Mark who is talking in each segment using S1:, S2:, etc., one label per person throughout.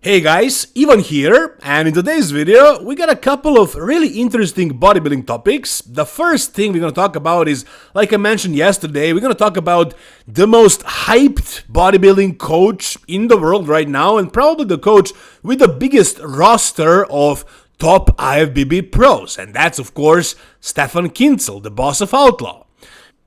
S1: Hey guys, Ivan here, and in today's video we got a couple of really interesting bodybuilding topics. The first thing we're gonna talk about is, like I mentioned yesterday, we're gonna talk about the most hyped bodybuilding coach in the world right now, and probably the coach with the biggest roster of top IFBB pros, and that's of course Stefan Kienzl, the boss of Outlaw.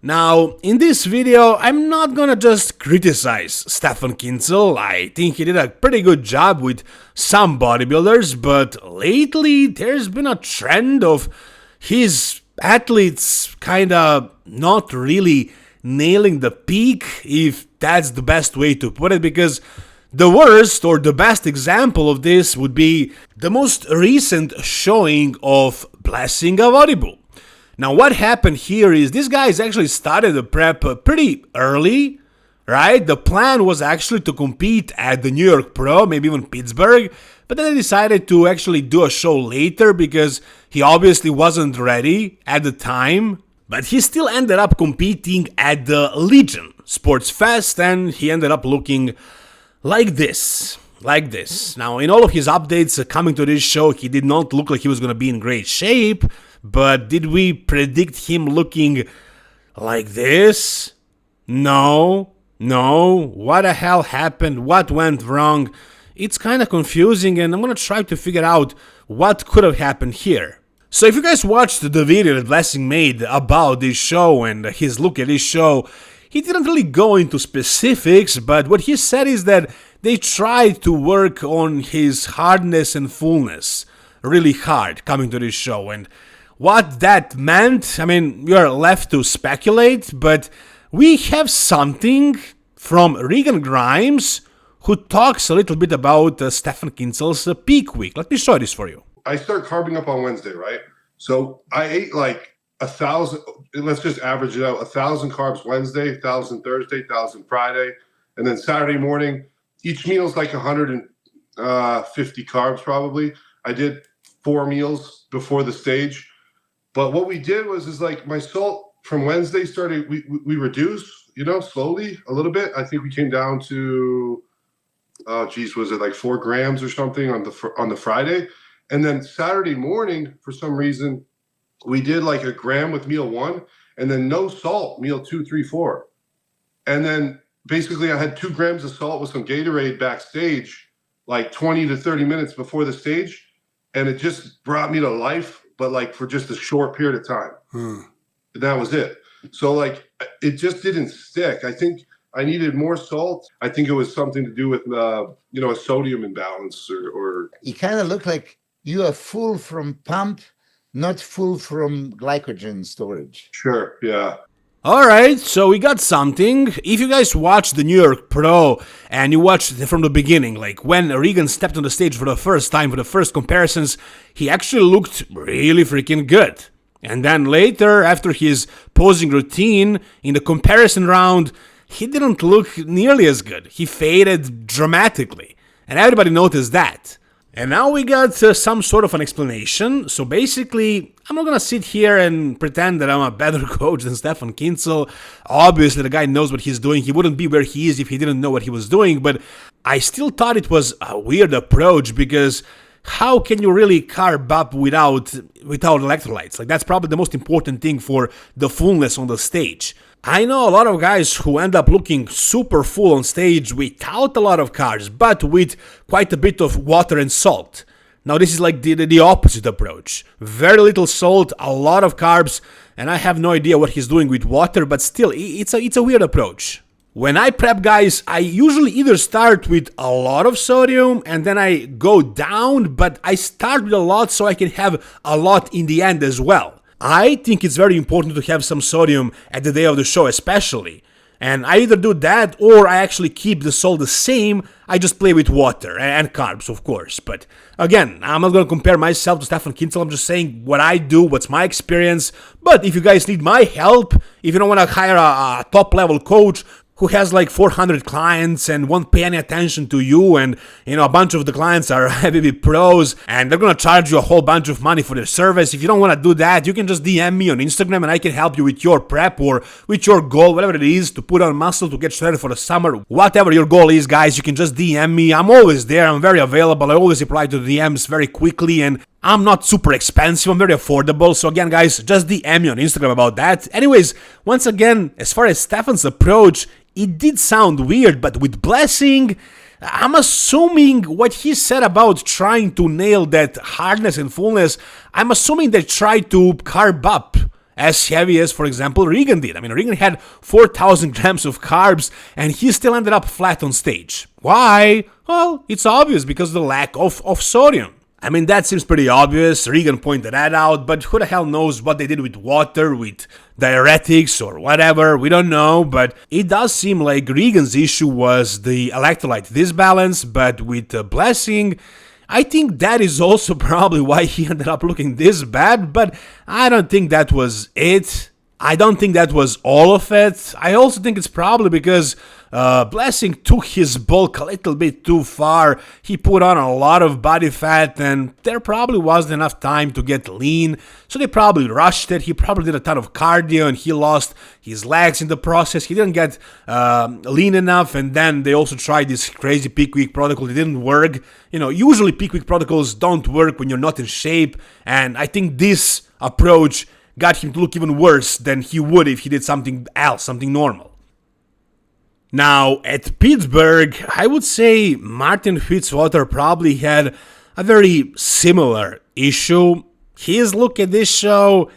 S1: Now, in this video, I'm not gonna just criticize Stefan Kienzl. I think he did a pretty good job with some bodybuilders, but lately there's been a trend of his athletes kinda not really nailing the peak, if that's the best way to put it, because the worst or the best example of this would be the most recent showing of Blessing of Audible. Now, what happened here is this guy actually started the prep pretty early, right? The plan was actually to compete at the New York Pro, maybe even Pittsburgh, but then they decided to actually do a show later because he obviously wasn't ready at the time. But he still ended up competing at the Legion Sports Fest, and he ended up looking like this. Now, in all of his updates coming to this show, he did not look like he was going to be in great shape. But did we predict him looking like this? No. What the hell happened? What went wrong? It's kind of confusing, and I'm going to try to figure out what could have happened here. So if you guys watched the video that Blessing made about this show and his look at this show, he didn't really go into specifics, but what he said is that they tried to work on his hardness and fullness really hard coming to this show, and what that meant, I mean, we are left to speculate, but we have something from Regan Grimes, who talks a little bit about Stefan Kienzl's peak week. Let me show this for you.
S2: I start carbing up on Wednesday, right? So I ate like 1,000, let's just average it out, 1,000 carbs Wednesday, 1,000 Thursday, 1,000 Friday, and then Saturday morning, each meal is like 150 carbs probably. I did 4 meals before the stage. But what we did was like my salt from Wednesday started, we reduced, slowly a little bit. I think we came down to, was it like 4 grams or something on the Friday? And then Saturday morning, for some reason, we did like 1 gram with meal 1 and then no salt, meal 2, 3, 4. And then basically I had 2 grams of salt with some Gatorade backstage, like 20 to 30 minutes before the stage. And it just brought me to life, but like for just a short period of time. And that was it. So like it just didn't stick. I think I needed more salt. I think it was something to do with a sodium imbalance or
S3: you kind of look like you are full from pump, not full from glycogen storage.
S2: Sure, yeah.
S1: Alright, so we got something. If you guys watched the New York Pro and you watched from the beginning, like when Regan stepped on the stage for the first time, for the first comparisons, he actually looked really freaking good. And then later, after his posing routine, in the comparison round, he didn't look nearly as good. He faded dramatically, and everybody noticed that. And now we got some sort of an explanation. So basically, I'm not gonna sit here and pretend that I'm a better coach than Stefan Kienzl. Obviously, the guy knows what he's doing. He wouldn't be where he is if he didn't know what he was doing. But I still thought it was a weird approach, because how can you really carb up without electrolytes? Like, that's probably the most important thing for the fullness on the stage. I know a lot of guys who end up looking super full on stage without a lot of carbs, but with quite a bit of water and salt. Now this is like the opposite approach. Very little salt, a lot of carbs, and I have no idea what he's doing with water, but still, it's a weird approach. When I prep guys, I usually either start with a lot of sodium and then I go down, but I start with a lot so I can have a lot in the end as well. I think it's very important to have some sodium at the day of the show especially. And I either do that or I actually keep the salt the same. I just play with water and carbs, of course. But again, I'm not going to compare myself to Stefan Kienzl. I'm just saying what I do, what's my experience. But if you guys need my help, if you don't want to hire a top-level coach, who has like 400 clients and won't pay any attention to you, and a bunch of the clients are heavy pros and they're gonna charge you a whole bunch of money for their service. If you don't want to do that, you can just DM me on Instagram and I can help you with your prep or with your goal, whatever it is, to put on muscle, to get ready for the summer. Whatever your goal is, guys, you can just DM me. I'm always there. I'm very available. I always reply to the DMs very quickly, and I'm not super expensive. I'm very affordable. So again, guys, just DM me on Instagram about that. Anyways, once again, as far as Stefan's approach, it did sound weird, but with Blessing, I'm assuming what he said about trying to nail that hardness and fullness, I'm assuming they tried to carb up as heavy as, for example, Regan did. I mean, Regan had 4,000 grams of carbs and he still ended up flat on stage. Why? Well, it's obvious, because of the lack of sodium. I mean, that seems pretty obvious. Regan pointed that out, but who the hell knows what they did with water, with diuretics or whatever, we don't know. But it does seem like Regan's issue was the electrolyte disbalance, but with Blessing, I think that is also probably why he ended up looking this bad, but I don't think that was it. I don't think that was all of it. I also think it's probably because Blessing took his bulk a little bit too far. He put on a lot of body fat and there probably wasn't enough time to get lean. So they probably rushed it. He probably did a ton of cardio and he lost his legs in the process. He didn't get lean enough, and then they also tried this crazy peak week protocol. It didn't work. Usually peak week protocols don't work when you're not in shape, and I think this approach got him to look even worse than he would if he did something else, something normal. Now, at Pittsburgh, I would say Martin Fitzwater probably had a very similar issue. His look at this show,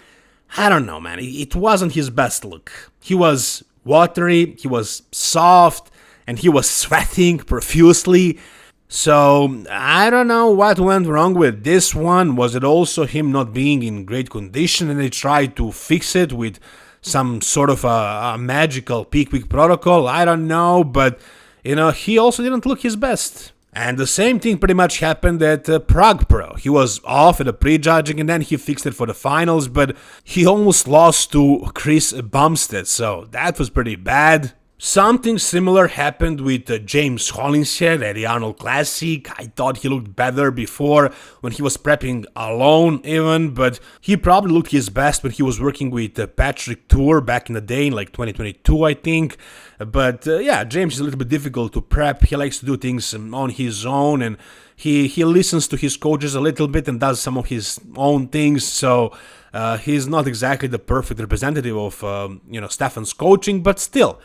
S1: I don't know, man. It wasn't his best look. He was watery, he was soft, and he was sweating profusely. So, I don't know what went wrong with this one. Was it also him not being in great condition and they tried to fix it with some sort of a magical peak week protocol? I don't know, but he also didn't look his best. And the same thing pretty much happened at Prague Pro. He was off at the prejudging and then he fixed it for the finals, but he almost lost to Chris Bumstead, so that was pretty bad. Something similar happened with James Hollingshead at the Arnold Classic. I thought he looked better before when he was prepping alone even, but he probably looked his best when he was working with Patrick Tour back in the day in like 2022, I think. But yeah, James is a little bit difficult to prep. He likes to do things on his own, and he listens to his coaches a little bit and does some of his own things, so he's not exactly the perfect representative of Stefan's coaching, but still,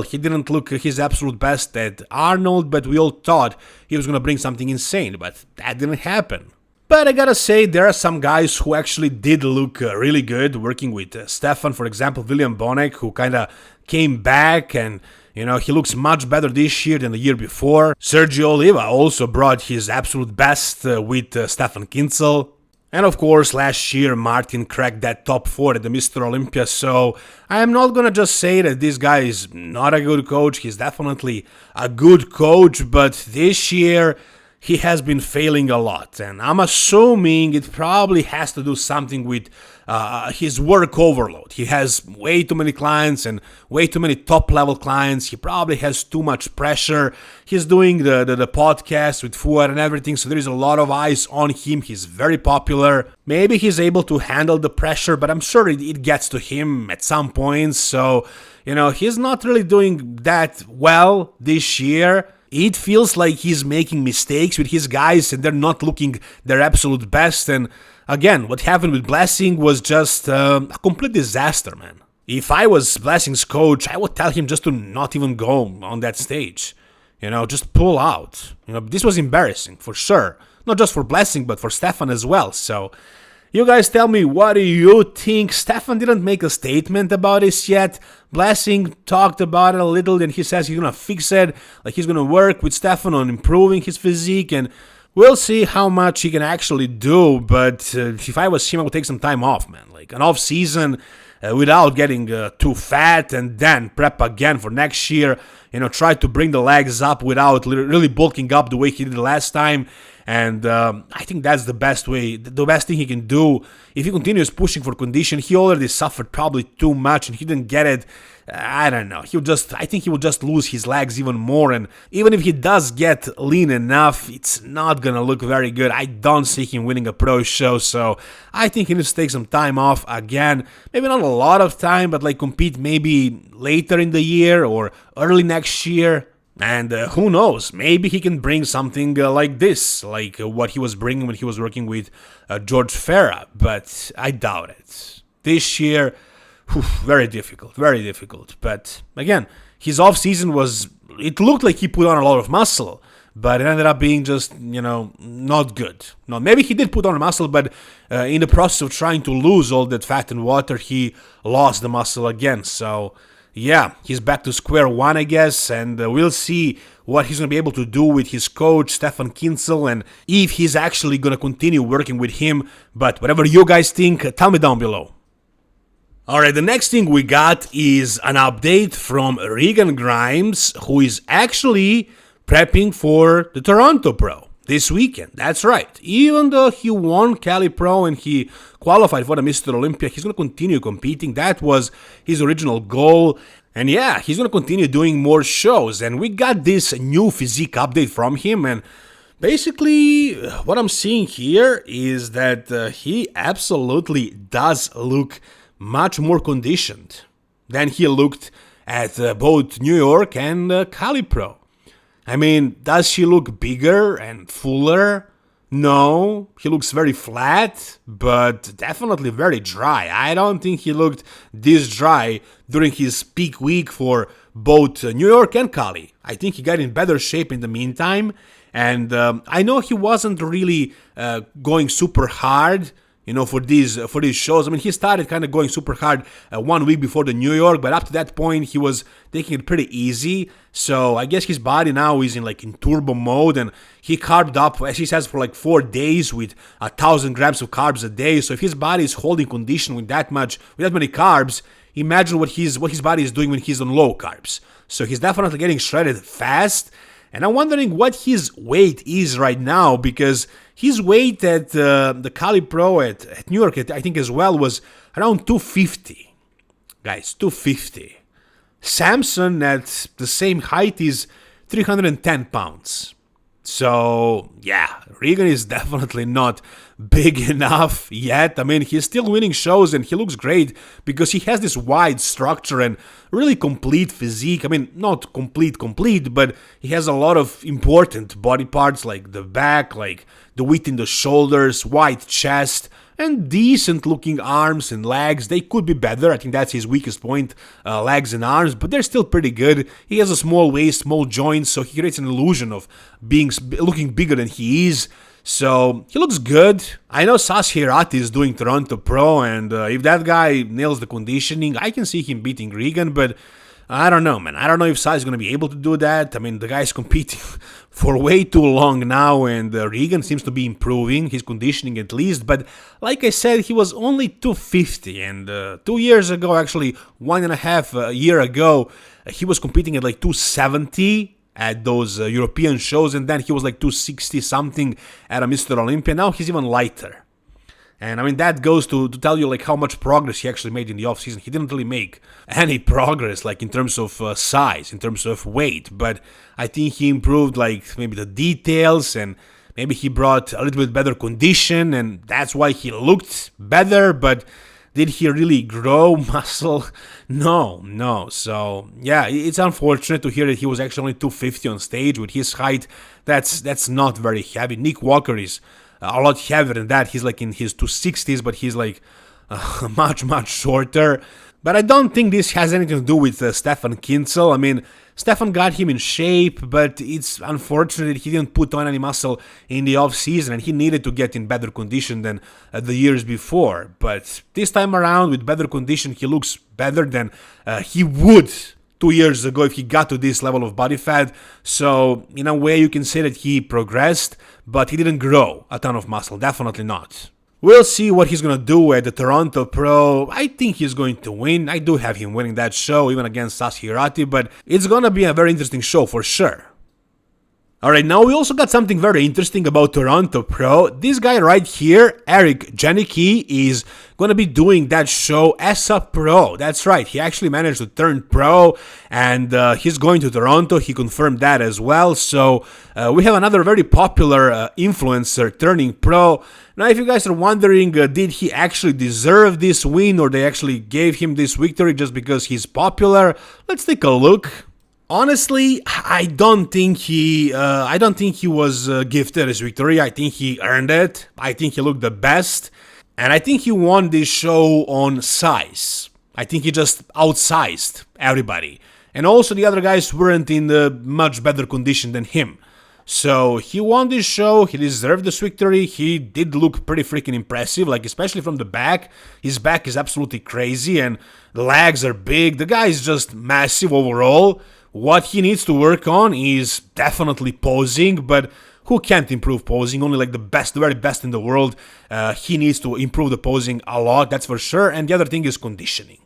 S1: he didn't look his absolute best at Arnold, but we all thought he was going to bring something insane, but that didn't happen. But I gotta say, there are some guys who actually did look really good working with Stefan. For example, William Bonek, who kind of came back and, he looks much better this year than the year before. Sergio Oliva also brought his absolute best with Stefan Kienzl. And of course, last year, Martin cracked that top 4 at the Mr. Olympia, so I am not gonna just say that this guy is not a good coach. He's definitely a good coach, but this year, he has been failing a lot, and I'm assuming it probably has to do something with his work overload. He has way too many clients and way too many top-level clients. He probably has too much pressure. He's doing the podcast with Fuad and everything, so there is a lot of eyes on him. He's very popular. Maybe he's able to handle the pressure, but I'm sure it gets to him at some point, so, he's not really doing that well this year. It feels like he's making mistakes with his guys and they're not looking their absolute best. And again, what happened with Blessing was just a complete disaster, man. If I was Blessing's coach, I would tell him just to not even go on that stage. Just pull out. This was embarrassing, for sure. Not just for Blessing, but for Stefan as well. So, you guys tell me, what do you think? Stefan didn't make a statement about this yet. Blessing talked about it a little, and he says he's gonna fix it. Like, he's gonna work with Stefan on improving his physique, and we'll see how much he can actually do. But if I was him, I would take some time off, man. Like, an off season without getting too fat, and then prep again for next year. try to bring the legs up without really bulking up the way he did last time. And I think that's the best way, the best thing he can do. If he continues pushing for condition, he already suffered probably too much and he didn't get it. I don't know. I think he will just lose his legs even more. And even if he does get lean enough, it's not gonna look very good. I don't see him winning a pro show. So I think he needs to take some time off again. Maybe not a lot of time, but like compete maybe later in the year or early next year. And who knows, maybe he can bring something like this, like what he was bringing when he was working with George Farah, but I doubt it. This year, very difficult. But again, his off-season it looked like he put on a lot of muscle, but it ended up being just, not good. No, maybe he did put on muscle, but in the process of trying to lose all that fat and water, he lost the muscle again, so... yeah, he's back to square one, I guess, and we'll see what he's going to be able to do with his coach, Stefan Kienzl, and if he's actually going to continue working with him. But whatever you guys think, tell me down below. Alright, the next thing we got is an update from Regan Grimes, who is actually prepping for the Toronto Pro this weekend. That's right. Even though he won Cali Pro and he qualified for the Mr. Olympia, he's going to continue competing. That was his original goal. And yeah, he's going to continue doing more shows. And we got this new physique update from him. And basically, what I'm seeing here is that he absolutely does look much more conditioned than he looked at both New York and Cali Pro. I mean, does he look bigger and fuller? No, he looks very flat, but definitely very dry. I don't think he looked this dry during his peak week for both New York and Cali. I think he got in better shape in the meantime, and I know he wasn't really going super hard, for these shows. I mean, he started kind of going super hard 1 week before the New York, but up to that point, he was taking it pretty easy. So I guess his body now is in turbo mode, and he carbed up, as he says, for 4 days with 1,000 grams of carbs a day. So if his body is holding condition with that many carbs, imagine what his body is doing when he's on low carbs. So he's definitely getting shredded fast. And I'm wondering what his weight is right now, because his weight at the Cali Pro at New York, I think as well, was around 250. Guys, 250. Samson at the same height is 310 pounds. So, yeah, Regan is definitely not big enough yet. I mean, he's still winning shows and he looks great because he has this wide structure and really complete physique. I mean, not complete, but he has a lot of important body parts like the back, like the width in the shoulders, wide chest, and decent looking arms and legs. They could be better. I think that's his weakest point, legs and arms, but they're still pretty good. He has a small waist, small joints, so he creates an illusion of looking bigger than he is. So he looks good. I know Sas Hirati is doing Toronto Pro, and if that guy nails the conditioning, I can see him beating Regan, but I don't know, man. I don't know if Sas is going to be able to do that. I mean, the guy's competing for way too long now, and Regan seems to be improving his conditioning at least. But like I said, he was only 250, and 2 years ago, actually 1.5 year ago, he was competing at 270 at those European shows, and then he was 260 something at a Mr. Olympia. Now he's even lighter. And I mean, that goes to tell you how much progress he actually made in the off-season. He didn't really make any progress in terms of size, in terms of weight, but I think he improved maybe the details, and maybe he brought a little bit better condition, and that's why he looked better. But did he really grow muscle? No. So yeah, it's unfortunate to hear that he was actually only 250 on stage with his height. That's not very heavy. Nick Walker is a lot heavier than that. He's in his 260s, but he's much shorter. But I don't think this has anything to do with Stefan Kienzl. I mean, Stefan got him in shape, but it's unfortunate that he didn't put on any muscle in the off-season, and he needed to get in better condition than the years before. But this time around, with better condition, he looks better than he would 2 years ago if he got to this level of body fat. So in a way, you can say that he progressed, but he didn't grow a ton of muscle. Definitely not. We'll see what he's gonna do at the Toronto Pro. I think he's going to win. I do have him winning that show, even against Sas Hirati, but it's gonna be a very interesting show for sure. Alright, now we also got something very interesting about Toronto Pro. This guy right here, Erick, Janicky, is gonna be doing that show as a pro. That's right, he actually managed to turn pro, and he's going to Toronto. He confirmed that as well. So we have another very popular influencer turning pro. Now, if you guys are wondering, did he actually deserve this win, or they actually gave him this victory just because he's popular? Let's take a look. Honestly, I don't think he was gifted his victory. I think he earned it. I think he looked the best, and I think he won this show on size. I think he just outsized everybody, and also the other guys weren't in much better condition than him. So he won this show. He deserved this victory. He did look pretty freaking impressive, like especially from the back. His back is absolutely crazy, and the legs are big. The guy is just massive overall. What he needs to work on is definitely posing, but who can't improve posing? Only like the best, the very best in the world. He needs to improve the posing a lot, that's for sure. And the other thing is conditioning.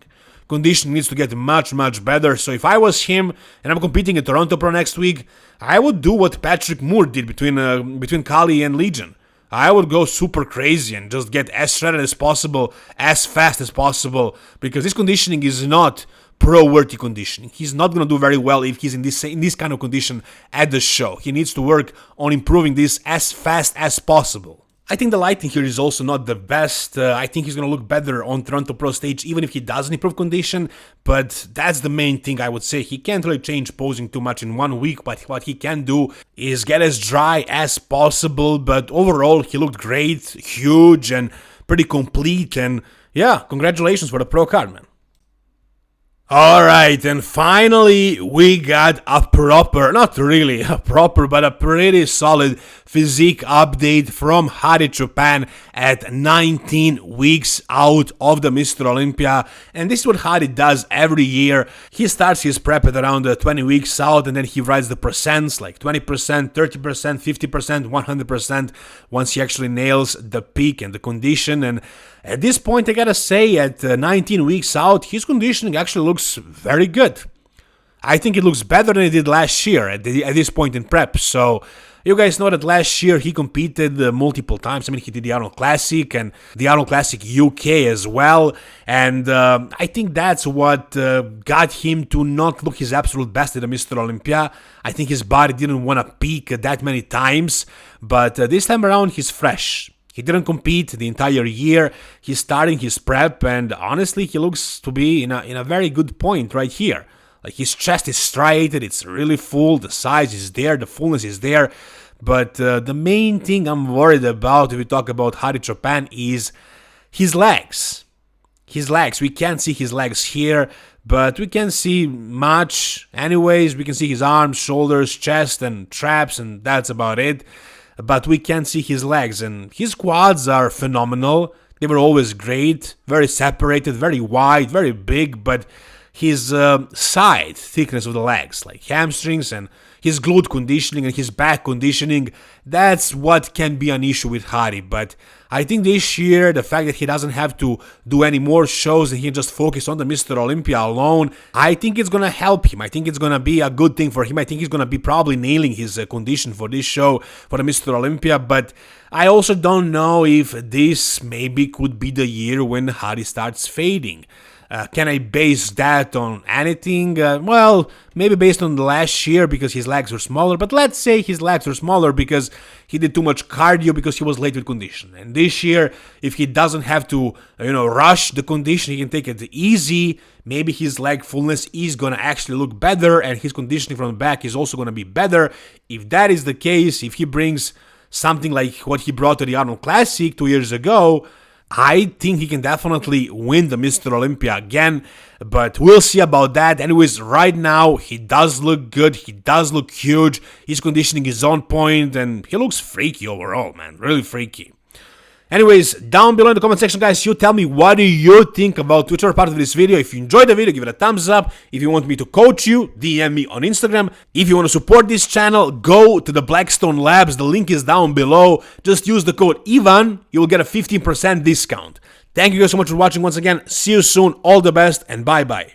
S1: Conditioning needs to get much, much better. So if I was him and I'm competing in Toronto Pro next week, I would do what Patrick Moore did between Kali and Legion. I would go super crazy and just get as shredded as possible, as fast as possible, because this conditioning is not pro-worthy conditioning. He's not going to do very well if he's in this kind of condition at the show. He needs to work on improving this as fast as possible. I think the lighting here is also not the best. I think he's going to look better on Toronto Pro stage even if he doesn't improve condition, but that's the main thing I would say. He can't really change posing too much in 1 week, but what he can do is get as dry as possible. But overall, he looked great, huge, and pretty complete, and yeah, congratulations for the pro card, man. Alright, and finally we got a proper, not really a proper, but a pretty solid physique update from Hadi Choopan at 19 weeks out of the Mr. Olympia. And this is what Hadi does every year. He starts his prep at around 20 weeks out, and then he writes the percents like 20%, 30%, 50%, 100% once he actually nails the peak and the condition. And at this point, I gotta say, at 19 weeks out, his conditioning actually looks very good. I think it looks better than it did last year at this point in prep. So, you guys know that last year he competed multiple times. I mean, he did the Arnold Classic and the Arnold Classic UK as well. And I think that's what got him to not look his absolute best at the Mr. Olympia. I think his body didn't want to peak that many times. But this time around, he's fresh. He didn't compete the entire year. He's starting his prep, and honestly, he looks to be in a very good point right here. Like, his chest is striated, it's really full, the size is there, the fullness is there. But the main thing I'm worried about if we talk about Hadi Choopan is his legs. His legs. We can't see his legs here, but we can see much. Anyways, we can see his arms, shoulders, chest, and traps, and that's about it. But we can't see his legs, and his quads are phenomenal. They were always great, very separated, very wide, very big, but his side thickness of the legs, like hamstrings and his glute conditioning and his back conditioning, that's what can be an issue with Hadi. But I think this year, the fact that he doesn't have to do any more shows and he just focus on the Mr. Olympia alone, I think it's going to help him. I think it's going to be a good thing for him. I think he's going to be probably nailing his condition for this show, for the Mr. Olympia. But I also don't know if this maybe could be the year when Hadi starts fading. Can I base that on anything? Well, maybe based on the last year because his legs were smaller, but let's say his legs were smaller because he did too much cardio because he was late with condition. And this year, if he doesn't have to, rush the condition, he can take it easy. Maybe his leg fullness is going to actually look better and his conditioning from the back is also going to be better. If that is the case, if he brings something like what he brought to the Arnold Classic 2 years ago, I think he can definitely win the Mr. Olympia again, but we'll see about that. Anyways, right now, he does look good, he does look huge, his conditioning is on point, and he looks freaky overall, man, really freaky. Anyways, down below in the comment section, guys, you tell me what do you think about whichever part of this video. If you enjoyed the video, give it a thumbs up. If you want me to coach you, DM me on Instagram. If you want to support this channel, go to the Blackstone Labs. The link is down below. Just use the code IVAN. You will get a 15% discount. Thank you guys so much for watching once again. See you soon. All the best and bye-bye.